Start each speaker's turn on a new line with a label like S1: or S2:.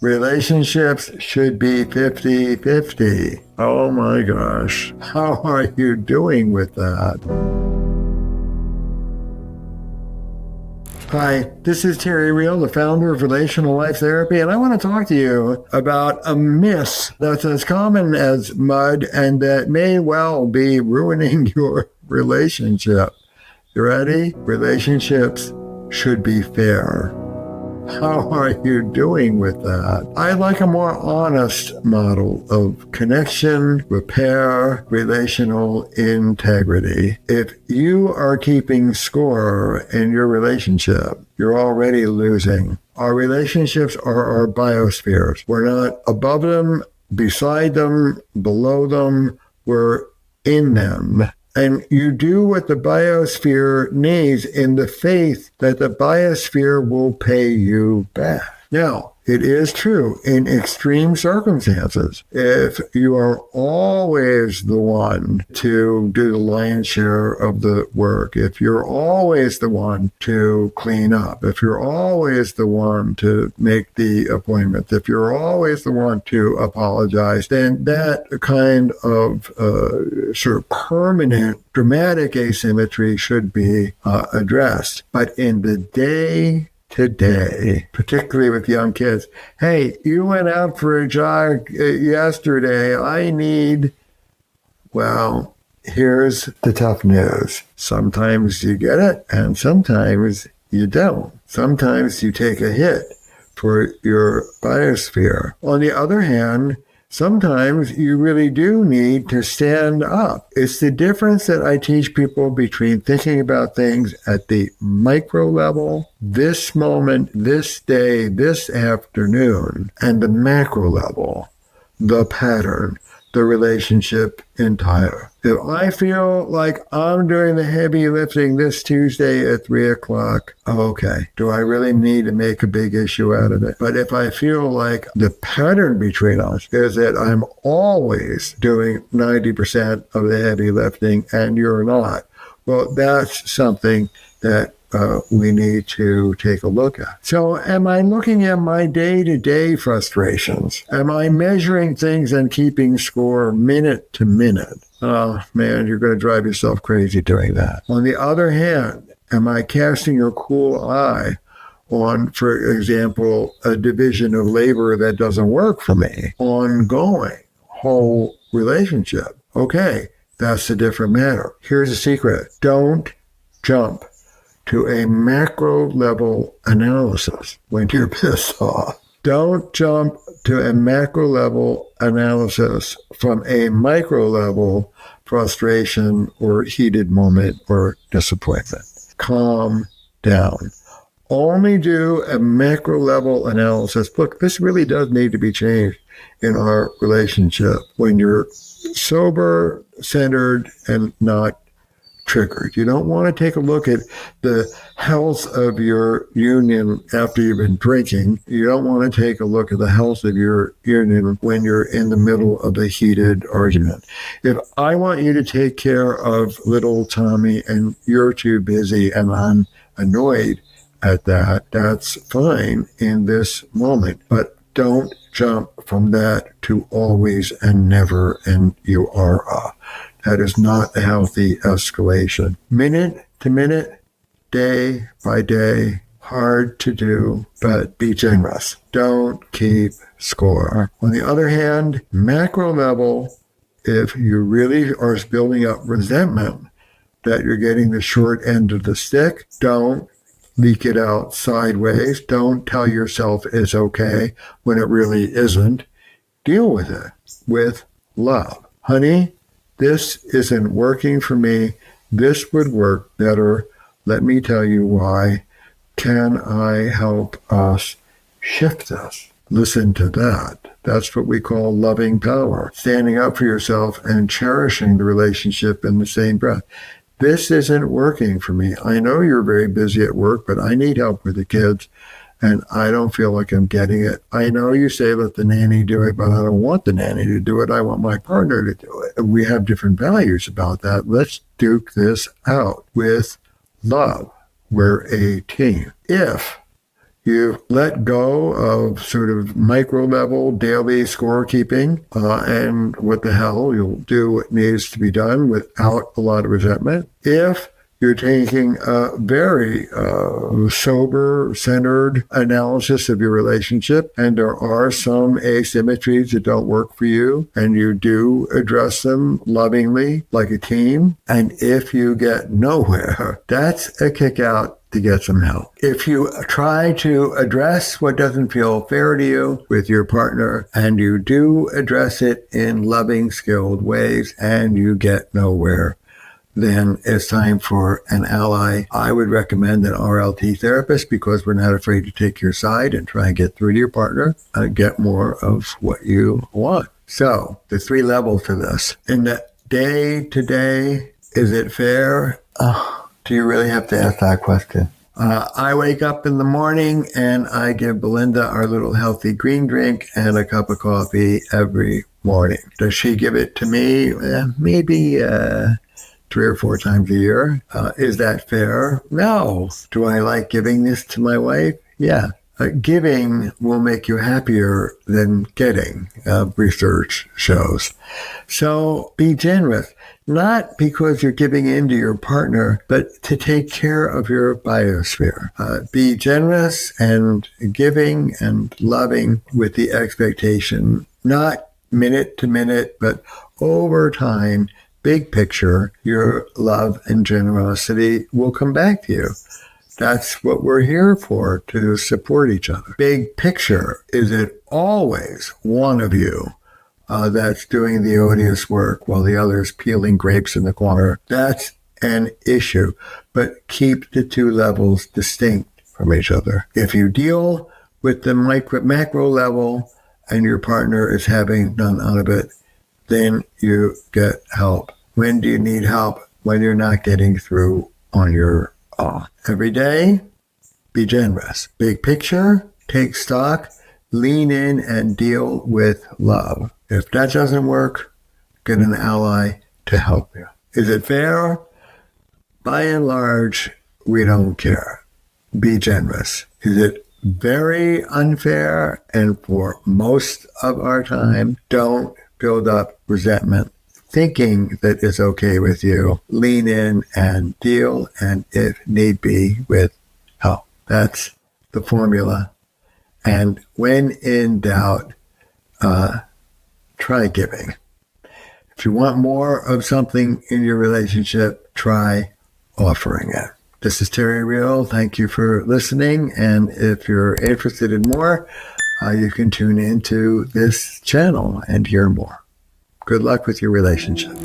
S1: Relationships should be 50-50. Oh my gosh. How are you doing with that? Hi, this is Terry Real, the founder of Relational Life Therapy, and I want to talk to you about a myth that's as common as mud and that may well be ruining your relationship. You ready? Relationships should be fair. How are you doing with that? I like a more honest model of connection, repair, relational integrity. If you are keeping score in your relationship, you're already losing. Our relationships are our biospheres. We're not above them, beside them, below them. We're in them. And you do what the biosphere needs in the faith that the biosphere will pay you back. Now, it is true in extreme circumstances. If you are always the one to do the lion's share of the work, if you're always the one to clean up, if you're always the one to make the appointments, if you're always the one to apologize, then that kind of sort of permanent dramatic asymmetry should be addressed. But in the day today, particularly with young kids, hey, you went out for a jog yesterday. Well, here's the tough news. Sometimes you get it and sometimes you don't. Sometimes you take a hit for your biosphere. On the other hand, sometimes you really do need to stand up. It's the difference that I teach people between thinking about things at the micro level, this moment, this day, this afternoon, and the macro level, the pattern, the relationship entire. If I feel like I'm doing the heavy lifting this Tuesday at 3 o'clock, okay, do I really need to make a big issue out of it? But if I feel like the pattern between us is that I'm always doing 90% of the heavy lifting and you're not, well, that's something that we need to take a look at. So am I looking at my day-to-day frustrations? Am I measuring things and keeping score minute to minute? Oh, man, you're going to drive yourself crazy doing that. On the other hand, am I casting a cool eye on, for example, a division of labor that doesn't work for me? Ongoing, whole relationship. Okay, that's a different matter. Here's the secret. Don't jump to a macro level analysis when you're pissed off. Don't jump to a macro level analysis from a micro level frustration or heated moment or disappointment. Calm down. Only do a macro level analysis. Look, this really does need to be changed in our relationship when you're sober, centered, and not triggered. You don't want to take a look at the health of your union after you've been drinking. You don't want to take a look at the health of your union when you're in the middle of a heated argument. If I want you to take care of little Tommy and you're too busy and I'm annoyed at that, that's fine in this moment. But don't jump from that to always and never and you are That is not a healthy escalation. Minute to minute, day by day, hard to do, but be generous. Don't keep score. On the other hand, macro level, if you really are building up resentment that you're getting the short end of the stick, don't leak it out sideways. Don't tell yourself it's okay when it really isn't. Deal with it with love. Honey, this isn't working for me. This would work better. Let me tell you why. Can I help us shift this? Listen to that. That's what we call loving power. Standing up for yourself and cherishing the relationship in the same breath. This isn't working for me. I know you're very busy at work, but I need help with the kids. And I don't feel like I'm getting it. I know you say let the nanny do it, but I don't want the nanny to do it. I want my partner to do it. We have different values about that. Let's duke this out with love. We're a team. If You let go of sort of micro level daily scorekeeping, and what the hell, you'll do what needs to be done without a lot of resentment. If you're taking a very sober, centered analysis of your relationship, and there are some asymmetries that don't work for you, and you do address them lovingly, like a team. And if you get nowhere, that's a kick out to get some help. If you try to address what doesn't feel fair to you with your partner, and you do address it in loving, skilled ways, and you get nowhere, then it's time for an ally. I would recommend an RLT therapist, because we're not afraid to take your side and try and get through to your partner and get more of what you want. So the 3 levels to this. In the day-to-day, is it fair? Do you really have to ask that question? I wake up in the morning and I give Belinda our little healthy green drink and a cup of coffee every morning. Does she give it to me? Maybe 3 or 4 times a year. Is that fair? No. Do I like giving this to my wife? Yeah. Giving will make you happier than getting, research shows. So be generous, not because you're giving in to your partner, but to take care of your biosphere. Be generous and giving and loving with the expectation, not minute to minute, but over time, big picture, your love and generosity will come back to you. That's what we're here for, to support each other. Big picture, is it always one of you that's doing the odious work while the other's peeling grapes in the corner? That's an issue, but keep the 2 levels distinct from each other. If you deal with the macro level and your partner is having none of it, then you get help. When do you need help? When you're not getting through on your own. Every day, be generous. Big picture, take stock, lean in and deal with love. If that doesn't work, get an ally to help you. Is it fair? By and large, we don't care. Be generous. Is it very unfair? And for most of our time, don't build up resentment thinking that it's okay with you. Lean in and deal, and if need be, with help. That's the formula. And when in doubt, try giving. If you want more of something in your relationship, try offering it. This is Terry Real. Thank you for listening. And if you're interested in more, you can tune into this channel and hear more. Good luck with your relationship.